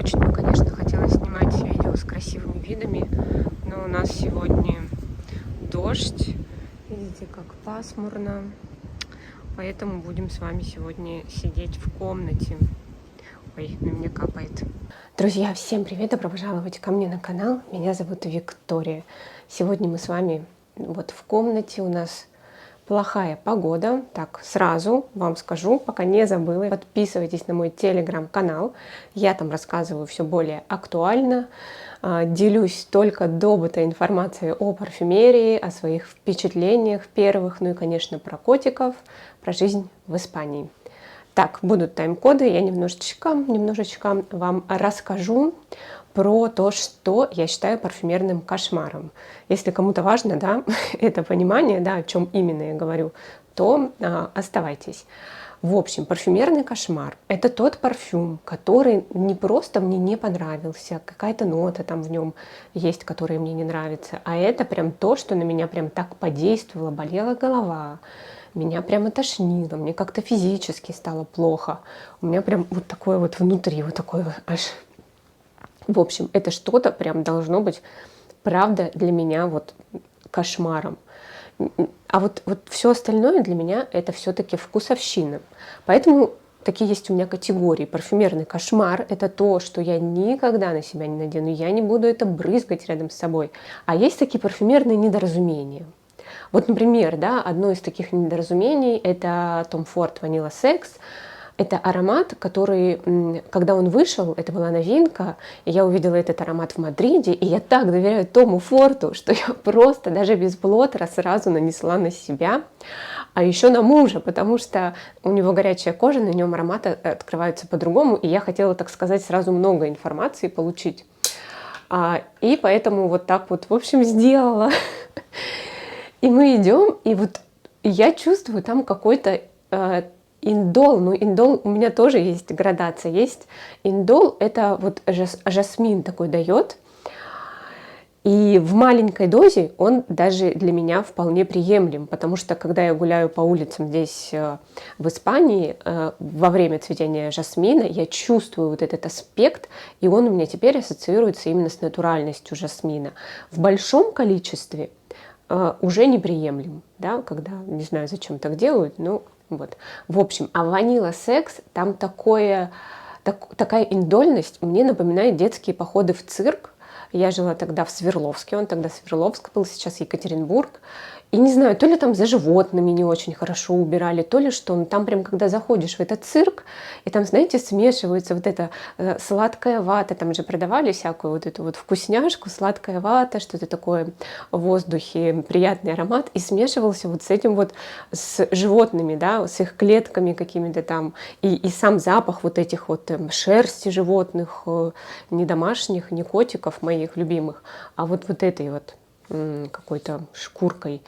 Очень бы, конечно, хотелось снимать видео с красивыми видами, но у нас сегодня дождь. Видите, как пасмурно. Поэтому будем с вами сегодня сидеть в комнате. Ой, на меня капает. Друзья, всем привет! Добро пожаловать ко мне на канал. Меня зовут Виктория. Сегодня мы с вами вот в комнате. У нас плохая погода. Так, сразу вам скажу, пока не забыла, подписывайтесь на мой телеграм-канал. Я там рассказываю все более актуально. Делюсь только добытой информацией о парфюмерии, о своих впечатлениях первых, ну и, конечно, про котиков, про жизнь в Испании. Так, будут тайм-коды, я немножечко вам расскажу про то, что я считаю парфюмерным кошмаром. Если кому-то важно, да, это понимание, да, о чем именно я говорю, то оставайтесь. В общем, парфюмерный кошмар – это тот парфюм, который не просто мне не понравился, какая-то нота там в нем есть, которая мне не нравится, а это прям то, что на меня прям так подействовало, болела голова, меня прямо тошнило, мне как-то физически стало плохо. У меня прям вот такое вот внутри, вот такое вот аж... В общем, это что-то прям должно быть, правда, для меня вот кошмаром. А вот все остальное для меня это все-таки вкусовщина. Поэтому такие есть у меня категории. Парфюмерный кошмар – это то, что я никогда на себя не надену, я не буду это брызгать рядом с собой. А есть такие парфюмерные недоразумения. Вот, например, да, одно из таких недоразумений – это Tom Ford Vanilla Sex. Это аромат, который, когда он вышел, это была новинка, и я увидела этот аромат в Мадриде, и я так доверяю Тому Форту, что я просто даже без блотера сразу нанесла на себя, а еще на мужа, потому что у него горячая кожа, на нем ароматы открываются по-другому, и я хотела, так сказать, сразу много информации получить. И поэтому вот так вот, в общем, сделала. И мы идем, и вот я чувствую там какой-то индол. Ну, индол у меня тоже есть градация. Есть индол, это вот жасмин такой дает. И в маленькой дозе он даже для меня вполне приемлем, потому что когда я гуляю по улицам здесь в Испании во время цветения жасмина, я чувствую вот этот аспект, и он у меня теперь ассоциируется именно с натуральностью жасмина. В большом количестве уже неприемлем, да, когда, не знаю, зачем так делают, но вот. В общем, а Vanilla Sex, там такая индольность, мне напоминает детские походы в цирк. Я жила тогда в Свердловске, он тогда Свердловск был, сейчас Екатеринбург. И не знаю, то ли там за животными не очень хорошо убирали, то ли что. Но там прям, когда заходишь в этот цирк, и там, знаете, смешивается вот эта сладкая вата, там же продавали всякую вот эту вот вкусняшку, сладкая вата, что-то такое в воздухе, приятный аромат, и смешивался вот с этим вот, с животными, да, с их клетками какими-то там, и сам запах вот этих вот шерсти животных, не домашних, не котиков моих любимых, а вот этой вот какой-то шкуркой.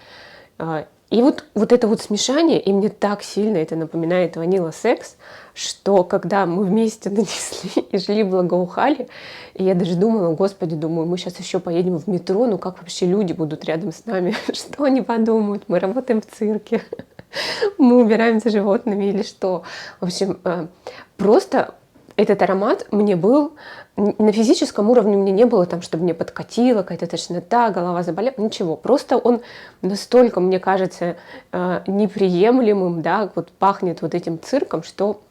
И вот это вот смешание, и мне так сильно это напоминает Vanilla Sex, что когда мы вместе нанесли и шли благоухали, и я даже думала, господи, думаю, мы сейчас еще поедем в метро, ну как вообще люди будут рядом с нами, что они подумают, мы работаем в цирке, мы убираем за животными или что. В общем, просто этот аромат мне был, на физическом уровне мне не было там, чтобы мне подкатило, какая-то тошнота, голова заболела, ничего. Просто он настолько, мне кажется, неприемлемым, да, вот пахнет вот этим цирком, что,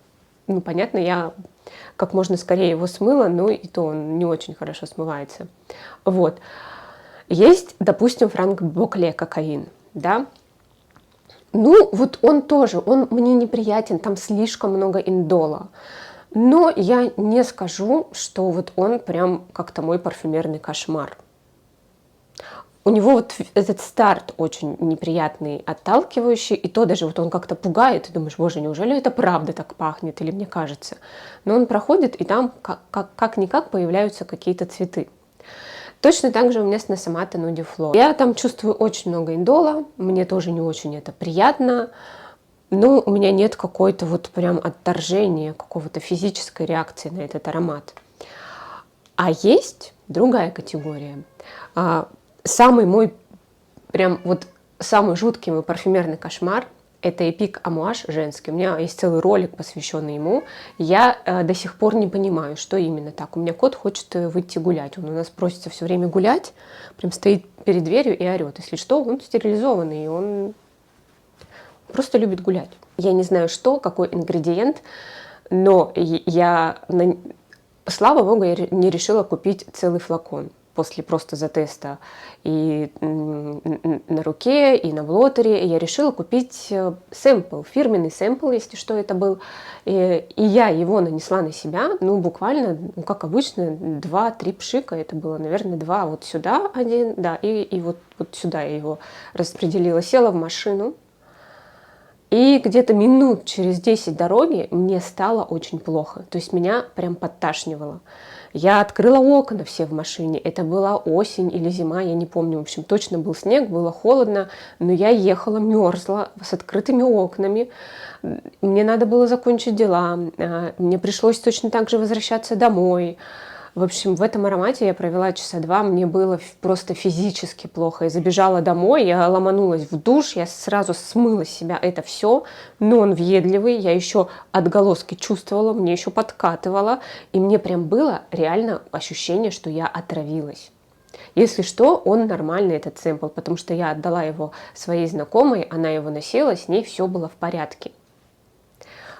ну, понятно, я как можно скорее его смыла, но и то он не очень хорошо смывается. Вот. Есть, допустим, Франк Бокле кокаин, да. Ну, вот он тоже, он мне неприятен, там слишком много индола. Но я не скажу, что вот он прям как-то мой парфюмерный кошмар. У него вот этот старт очень неприятный, отталкивающий, и то даже вот он как-то пугает, ты думаешь, боже, неужели это правда так пахнет, или мне кажется. Но он проходит, и там как-никак появляются какие-то цветы. Точно так же у меня с Несомато Нуди Флор. Я там чувствую очень много индола, мне тоже не очень это приятно. Но у меня нет какой-то вот прям отторжения, какого-то физической реакции на этот аромат. А есть другая категория. Самый мой, прям вот самый жуткий мой парфюмерный кошмар Это Epic Amouage женский. У меня есть целый ролик, посвященный ему. Я до сих пор не понимаю, что именно так. У меня кот хочет выйти гулять. Он у нас просится все время гулять. Прям стоит перед дверью и орет. Если что, он стерилизованный, и он просто любит гулять. Я не знаю, что, какой ингредиент, но слава богу, я не решила купить целый флакон после просто затеста и на руке, и на блотере. Я решила купить сэмпл, фирменный сэмпл, если что это был. И я его нанесла на себя, буквально, как обычно, 2-3 пшика. Это было, наверное, 2 вот сюда один, да, и вот сюда я его распределила. Села в машину. И где-то минут через 10 дороги мне стало очень плохо. То есть меня прям подташнивало. Я открыла окна все в машине. Это была осень или зима, я не помню. В общем, точно был снег, было холодно. Но я ехала, мерзла, с открытыми окнами. Мне надо было закончить дела. Мне пришлось точно так же возвращаться домой. В общем, в этом аромате я провела часа 2, мне было просто физически плохо. Я забежала домой, я ломанулась в душ, я сразу смыла с себя это все, но он въедливый, я еще отголоски чувствовала, мне еще подкатывала, и мне прям было реально ощущение, что я отравилась. Если что, он нормальный, этот сэмпл, потому что я отдала его своей знакомой, она его носила, с ней все было в порядке.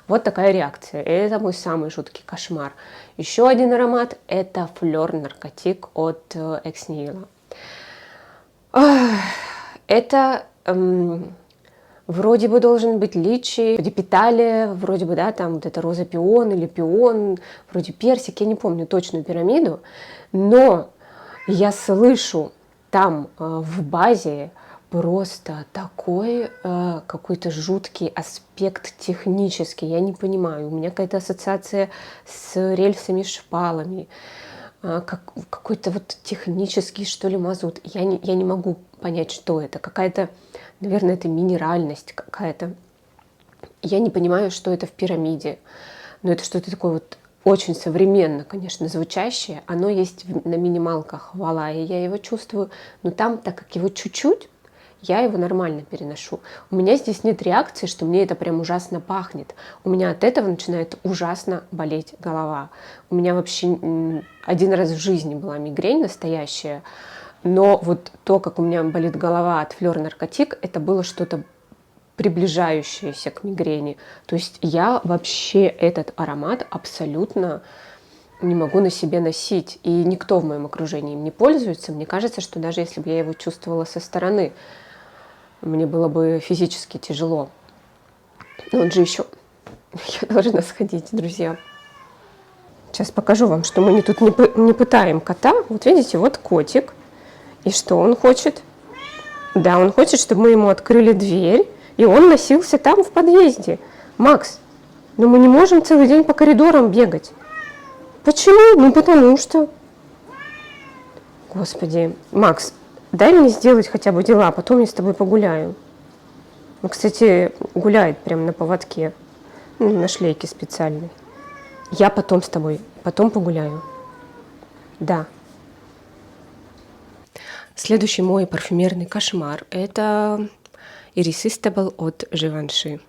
Вот такая реакция. Это мой самый жуткий кошмар. Еще один аромат – это Fleur Narcotique от Ex Nihilo. Это вроде бы должен быть личи, вроде питалия, вроде бы, да, там вот это роза пион или пион, вроде персик, я не помню точную пирамиду, но я слышу там в базе просто такой какой-то жуткий аспект технический, я не понимаю, у меня какая-то ассоциация с рельсами, шпалами, какой-то вот технический, что ли, мазут. Я не могу понять, что это, какая-то, наверное, это минеральность какая-то. Я не понимаю, что это в пирамиде, но это что-то такое вот очень современно, конечно, звучащее. Оно есть на минималках в Алае, я его чувствую, но там, так как его чуть-чуть, я его нормально переношу. У меня здесь нет реакции, что мне это прям ужасно пахнет. У меня от этого начинает ужасно болеть голова. У меня вообще один раз в жизни была мигрень настоящая, но вот то, как у меня болит голова от Fleur Narcotique, это было что-то приближающееся к мигрени. То есть я вообще этот аромат абсолютно не могу на себе носить. И никто в моем окружении им не пользуется. Мне кажется, что даже если бы я его чувствовала со стороны, мне было бы физически тяжело. Но он же еще... Я должна сходить, друзья. Сейчас покажу вам, что мы тут не пытаем кота. Вот видите, вот котик. И что он хочет? Да, он хочет, чтобы мы ему открыли дверь, и он носился там в подъезде. Макс, но мы не можем целый день по коридорам бегать. Почему? Ну, потому что... Господи, Макс, дай мне сделать хотя бы дела, потом я с тобой погуляю. Он, кстати, гуляет прямо на поводке, на шлейке специальной. Я потом с тобой, потом погуляю. Да. Следующий мой парфюмерный кошмар – это Irresistible от Givenchy.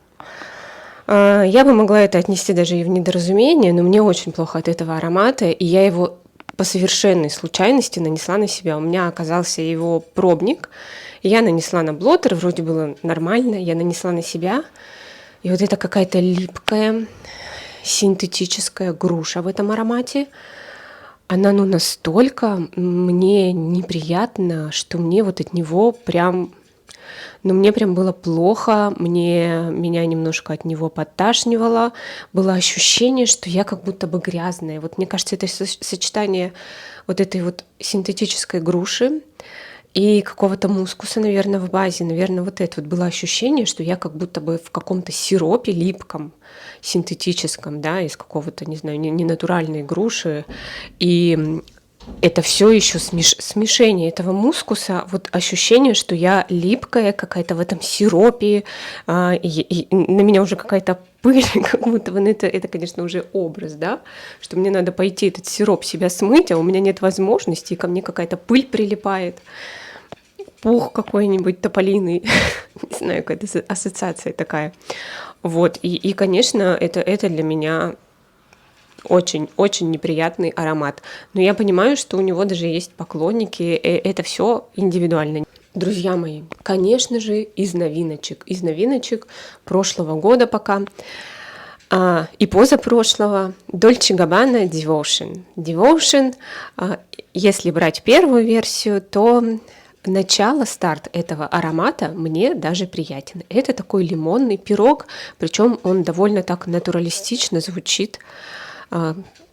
Я бы могла это отнести даже и в недоразумение, но мне очень плохо от этого аромата, и я его по совершенной случайности нанесла на себя. У меня оказался его пробник, я нанесла на блотер, вроде было нормально, я нанесла на себя, и вот это какая-то липкая, синтетическая груша в этом аромате. Она, настолько мне неприятна, что мне вот от него прям... мне прям было плохо, меня немножко от него подташнивало. Было ощущение, что я как будто бы грязная. Вот мне кажется, это сочетание вот этой вот синтетической груши и какого-то мускуса, наверное, в базе. Наверное, вот это вот было ощущение, что я как будто бы в каком-то сиропе липком, синтетическом, да, из какого-то, не знаю, ненатуральной груши. И это все еще смешение этого мускуса, вот ощущение, что я липкая какая-то в этом сиропе, и на меня уже какая-то пыль, как будто бы, это, конечно, уже образ, да, что мне надо пойти этот сироп себя смыть, а у меня нет возможности, и ко мне какая-то пыль прилипает. пух какой-нибудь тополиный. Не знаю, какая-то ассоциация такая. Вот, и конечно, это для меня очень-очень неприятный аромат. Но я понимаю, что у него даже есть поклонники, это все индивидуально. Друзья мои, конечно же, из новиночек прошлого года пока, и позапрошлого, Dolce Gabbana Devotion. Devotion, если брать первую версию, то старт этого аромата мне даже приятен. Это такой лимонный пирог, причем он довольно так натуралистично звучит,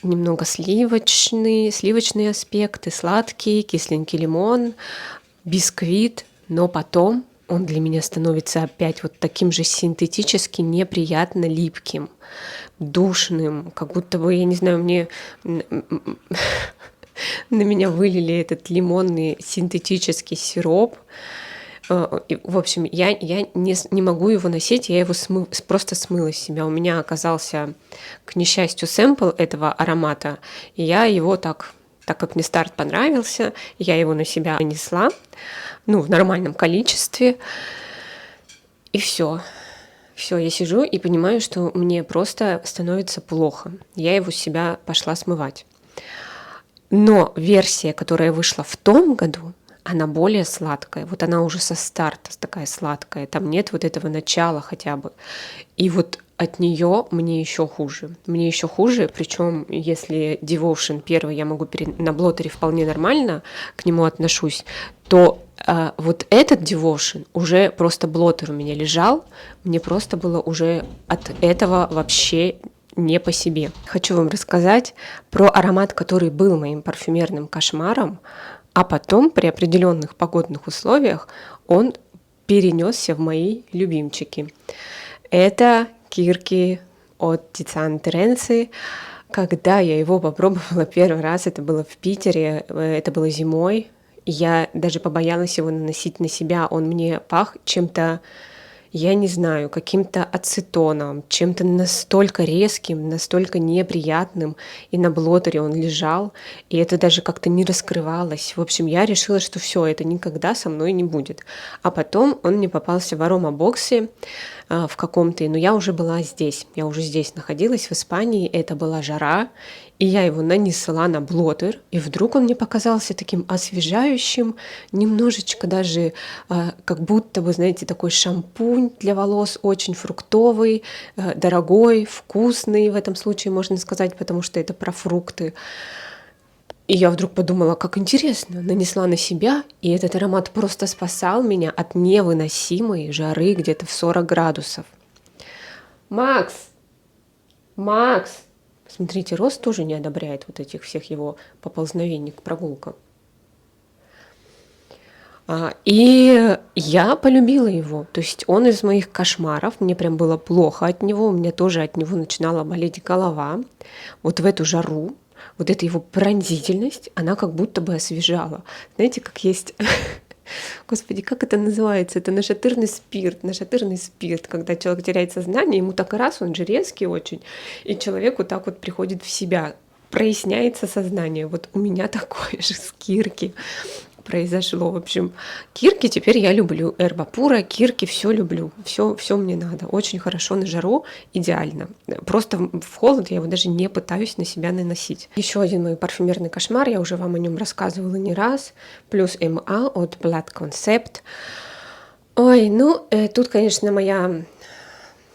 немного сливочные аспекты, сладкий, кисленький лимон, бисквит, но потом он для меня становится опять вот таким же синтетически неприятно липким, душным, как будто бы, я не знаю, на меня вылили этот лимонный синтетический сироп. В общем, я не могу его носить, я его просто смыла с себя. У меня оказался, к несчастью, сэмпл этого аромата, и я его так как мне старт понравился, я его на себя нанесла, в нормальном количестве, и все, я сижу и понимаю, что мне просто становится плохо. Я его с себя пошла смывать. Но версия, которая вышла в том году, она более сладкая. Вот она уже со старта такая сладкая. Там нет вот этого начала хотя бы. И вот от нее мне еще хуже. Причем если Devotion первый я могу на блотере вполне нормально к нему отношусь, то вот этот Devotion уже просто блотер у меня лежал. Мне просто было уже от этого вообще не по себе. Хочу вам рассказать про аромат, который был моим парфюмерным кошмаром, а потом при определенных погодных условиях он перенесся в мои любимчики. Это Кирки от Тициано Теренци. Когда я его попробовала первый раз, это было в Питере, это было зимой, я даже побоялась его наносить на себя. Он мне пах чем-то, я не знаю, каким-то ацетоном, чем-то настолько резким, настолько неприятным, и на блотере он лежал, и это даже как-то не раскрывалось. В общем, я решила, что все, это никогда со мной не будет. А потом он мне попался в аромабоксе в каком-то, но я уже была здесь, находилась в Испании, это была жара, и я его нанесла на блотер, и вдруг он мне показался таким освежающим, немножечко даже как будто бы, знаете, такой шампунь для волос, очень фруктовый, дорогой, вкусный в этом случае, можно сказать, потому что это про фрукты. И я вдруг подумала, как интересно, нанесла на себя, и этот аромат просто спасал меня от невыносимой жары где-то в 40 градусов. Макс! Смотрите, Рос тоже не одобряет вот этих всех его поползновений к прогулкам. И я полюбила его. То есть он из моих кошмаров. Мне прям было плохо от него. У меня тоже от него начинала болеть голова. Вот в эту жару, вот эта его пронзительность, она как будто бы освежала. Знаете, как есть... Господи, как это называется? Это нашатырный спирт, когда человек теряет сознание, ему так раз, он же резкий очень, и человеку так вот приходит в себя, проясняется сознание. Вот у меня такое же с Кирки произошло. В общем, Кирки теперь я люблю. Эрба Пура, Кирки, все люблю. Все мне надо. Очень хорошо на жару, идеально. Просто в холод я его даже не пытаюсь на себя наносить. Еще один мой парфюмерный кошмар, я уже вам о нем рассказывала не раз. Плюс МА от Blood Concept. Ой, тут, конечно, моя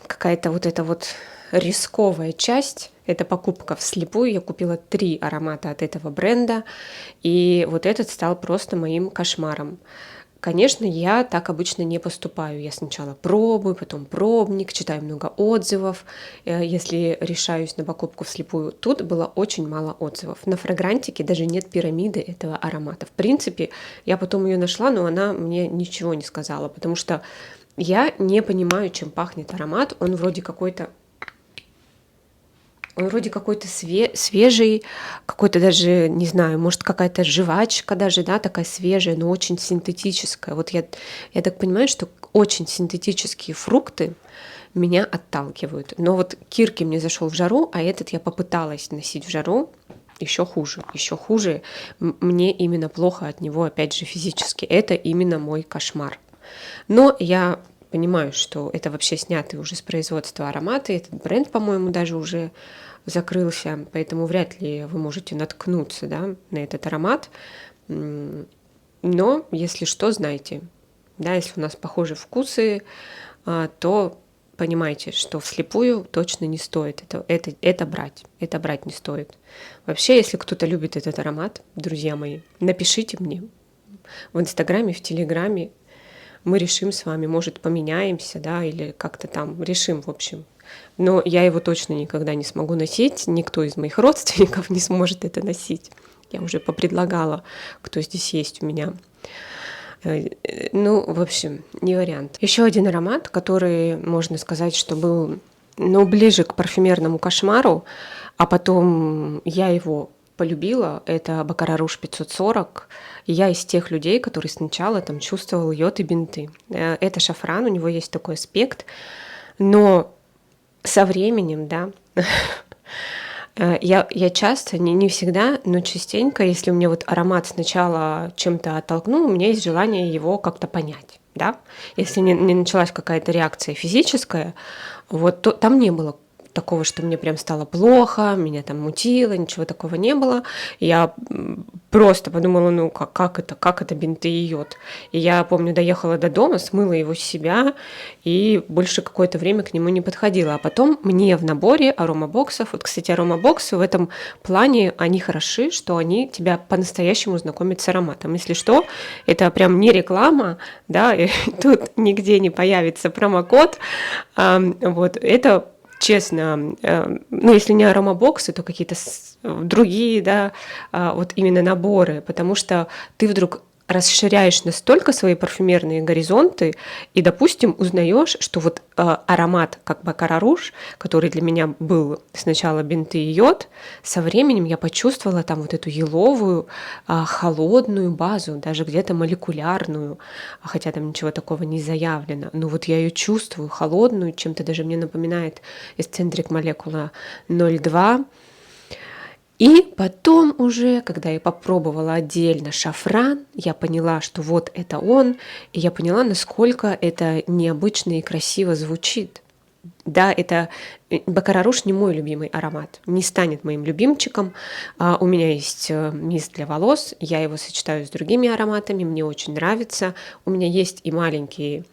какая-то вот эта вот рисковая часть. Это покупка вслепую. Я купила 3 аромата от этого бренда, и вот этот стал просто моим кошмаром. Конечно, я так обычно не поступаю. Я сначала пробую, потом пробник, читаю много отзывов, если решаюсь на покупку вслепую. Тут было очень мало отзывов. На Фрагрантике даже нет пирамиды этого аромата. В принципе, я потом ее нашла, но она мне ничего не сказала, потому что я не понимаю, чем пахнет аромат. Он вроде какой-то свежий, какой-то даже, не знаю, может, какая-то жвачка даже, да, такая свежая, но очень синтетическая. Вот я так понимаю, что очень синтетические фрукты меня отталкивают. Но вот Кирки мне зашел в жару, а этот я попыталась носить в жару. еще хуже, еще хуже. Мне именно плохо от него, опять же, физически. Это именно мой кошмар. Но я понимаю, что это вообще снятый уже с производства ароматы. Этот бренд, по-моему, даже уже закрылся, поэтому вряд ли вы можете наткнуться, да, на этот аромат. Но, если что, знайте, да, если у нас похожи вкусы, то понимайте, что вслепую точно не стоит это брать не стоит. Вообще, если кто-то любит этот аромат, друзья мои, напишите мне в Инстаграме, в Телеграме, мы решим с вами, может, поменяемся, да, или как-то там решим, в общем. Но я его точно никогда не смогу носить, никто из моих родственников не сможет это носить. Я уже попредлагала, кто здесь есть у меня. Ну, в общем, не вариант. Еще один аромат, который, можно сказать, что был, ну, ближе к парфюмерному кошмару, а потом я его полюбила, это Baccarat Rouge 540. И я из тех людей, которые сначала там чувствовал йод и бинты. Это шафран, у него есть такой аспект, но со временем, да, я часто, не всегда, но частенько, если у меня вот аромат сначала чем-то оттолкнул, у меня есть желание его как-то понять, да. Если не началась какая-то реакция физическая, вот то, там не было такого, что мне прям стало плохо, меня там мутило, ничего такого не было. Я просто подумала, ну как это бинты и йод. И я помню, доехала до дома, смыла его с себя и больше какое-то время к нему не подходила. А потом мне в наборе аромабоксов, вот, кстати, аромабоксы в этом плане, они хороши, что они тебя по-настоящему знакомят с ароматом. Если что, это прям не реклама, да, и тут нигде не появится промокод. Вот, это честно, ну, если не аромабоксы, то какие-то другие, да, вот именно наборы, потому что ты вдруг расширяешь настолько свои парфюмерные горизонты и, допустим, узнаешь, что вот аромат, как Baccarat Rouge, который для меня был сначала бинты и йод, со временем я почувствовала там вот эту еловую, холодную базу, даже где-то молекулярную, хотя там ничего такого не заявлено, но вот я ее чувствую холодную, чем-то даже мне напоминает Eccentric Molecula 02. И потом уже, когда я попробовала отдельно шафран, я поняла, что вот это он, и я поняла, насколько это необычно и красиво звучит. Да, это Baccarat Rouge не мой любимый аромат, не станет моим любимчиком. У меня есть мист для волос, я его сочетаю с другими ароматами, мне очень нравится. У меня есть и маленькие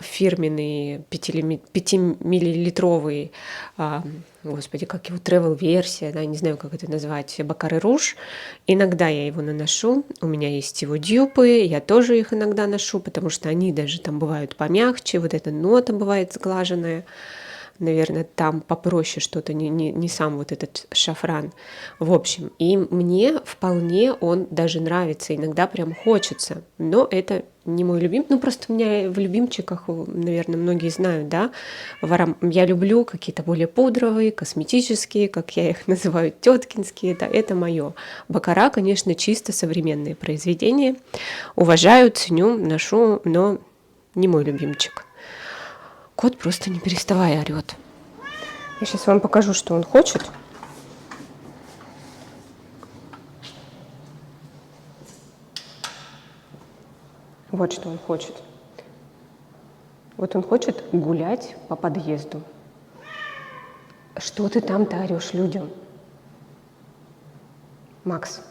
фирменные 5-миллилитровые, господи, как его, travel-версия, да, не знаю, как это назвать, Baccarat Rouge. Иногда я его наношу, у меня есть его дюпы, я тоже их иногда ношу, потому что они даже там бывают помягче, вот эта нота бывает сглаженная. Наверное, там попроще что-то, не сам вот этот шафран. В общем, и мне вполне он даже нравится, иногда прям хочется, но это не мой любимый. Ну, просто у меня в любимчиках, наверное, многие знают, да, я люблю какие-то более пудровые, косметические, как я их называю, теткинские, это мое. Baccarat, конечно, чисто современные произведения. Уважаю, ценю, ношу, но не мой любимчик. Кот просто не переставая орет. Я сейчас вам покажу, что он хочет. Вот что он хочет. Вот он хочет гулять по подъезду. Что ты там-то орешь людям? Макс.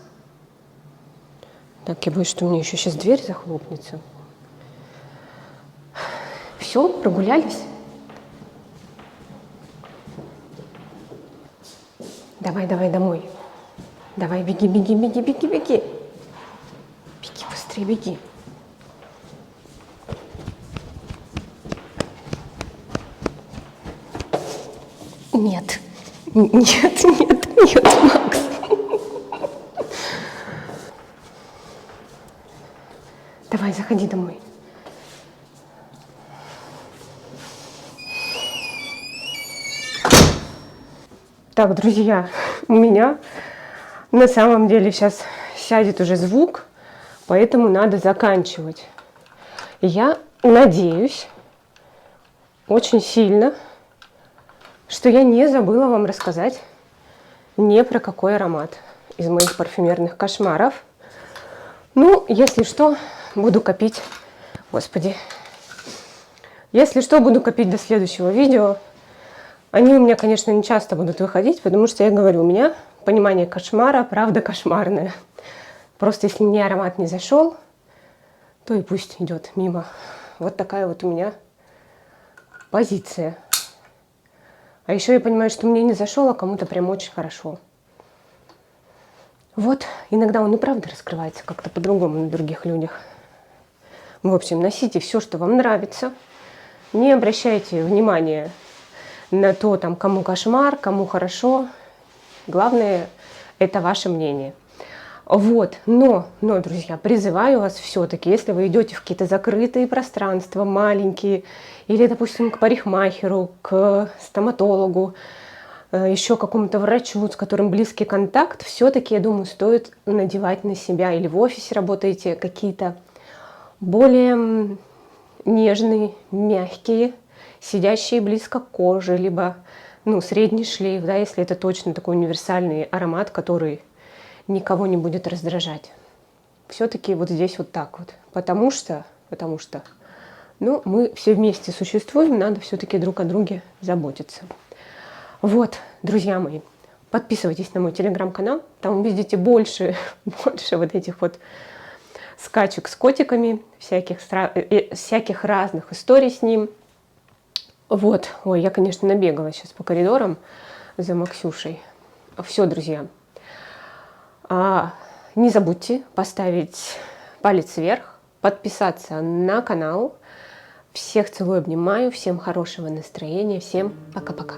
Так, я боюсь, что у меня еще сейчас дверь захлопнется. Все, прогулялись? Давай домой. Давай, беги. Беги, быстрее беги. Нет, Макс. Давай, заходи домой. Так, друзья, у меня на самом деле сейчас сядет уже звук, поэтому надо заканчивать. Я надеюсь очень сильно, что я не забыла вам рассказать ни про какой аромат. из моих парфюмерных кошмаров. Ну, если что, буду копить. Господи. Если что, буду копить до следующего видео. Они у меня, конечно, не часто будут выходить, потому что, я говорю, у меня понимание кошмара, правда, кошмарное. Просто если мне аромат не зашел, то и пусть идет мимо. Вот такая вот у меня позиция. А еще я понимаю, что мне не зашел, а кому-то прям очень хорошо. Вот, иногда он и правда раскрывается как-то по-другому на других людях. В общем, носите все, что вам нравится. Не обращайте внимания на то, там, кому кошмар, кому хорошо. Главное, это ваше мнение. Вот, но, друзья, призываю вас все-таки, если вы идете в какие-то закрытые пространства, маленькие, или, допустим, к парикмахеру, к стоматологу, еще какому-то врачу, с которым близкий контакт, все-таки, я думаю, стоит надевать на себя, или в офисе работаете, какие-то более нежные, мягкие, сидящие близко к коже, либо средний шлейф, да, если это точно такой универсальный аромат, который никого не будет раздражать. Все-таки вот здесь вот так вот. Потому что мы все вместе существуем, надо все-таки друг о друге заботиться. Вот, друзья мои, подписывайтесь на мой телеграм-канал, там увидите больше вот этих вот скачек с котиками, всяких разных историй с ним. Вот, ой, я, конечно, набегала сейчас по коридорам за Максюшей. Все, друзья. Не забудьте поставить палец вверх, подписаться на канал. Всех целую, обнимаю, всем хорошего настроения, всем пока-пока.